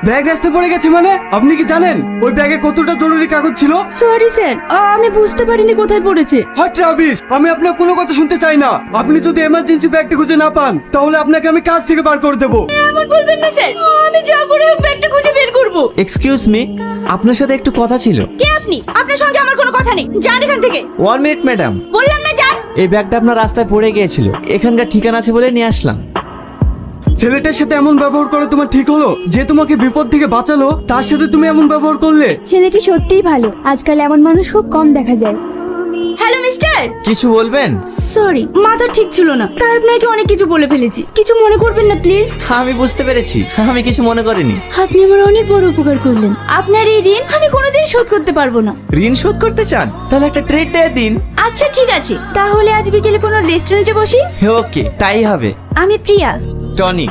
Bag রাস্তায় পড়ে গেছে মানে? আপনি কি জানেন ওই ব্যাগে কতটা জরুরি কাগজ ছিল? সরি স্যার, আমি বুঝতে পারিনি কোথায় পড়েছে। হ্যাঁ ট্রাভিস, আমি আপনার কোনো কথা শুনতে চাই না। আপনি যদি এমার্জেন্সি ব্যাগটা খুঁজে না পান তাহলে আপনাকে আমি কাজ থেকে বার করে দেবো। এমন বলবেন না স্যার, আমি যা করে হোক ব্যাগটা খুঁজে বের করব। এক্সকিউজ মি, আপনার সাথে একটু কথা ছিল। কে আপনি? আপনার সঙ্গে আমার কোনো কথা নেই, যান এখান থেকে। 1 মিনিট ম্যাডাম, বললাম না যান। এই ব্যাগটা আপনার রাস্তায় পড়ে গিয়েছিল, এখানকার ঠিকানা আছে বলে নিয়ে আসলাম। ছেলেটার সাথে এমন ব্যবহার করা তোমার ঠিক হলো? যে তোমাকে বিপদ থেকে বাঁচালো তার সাথে তুমি এমন ব্যবহার করলে? ছেলেটি সত্যিই ভালো, আজকাল এমন মানুষ খুব কম দেখা যায়। Hello mister. কিছু বলবেন? সরি, মাথা ঠিক ছিল না, তাই আপনাকে অনেক কিছু বলে ফেলেছি, কিছু মনে করবেন না প্লিজ। আমি বুঝতে পেরেছি, আমি কিছু মনে করিনি। আপনি আমার অনেক বড় উপকার করলেন, আপনার এই ঋণ আমি কোনোদিন শোধ করতে পারবো না। ঋণ শোধ করতে চান? তাহলে একটা ট্রিট দিয়ে দিন। আচ্ছা ঠিক আছে, তাহলে আজ বিকেলে কোনো রেস্টুরেন্টে বসি। ওকে, তাই হবে। আমি প্রিয়া। টনি।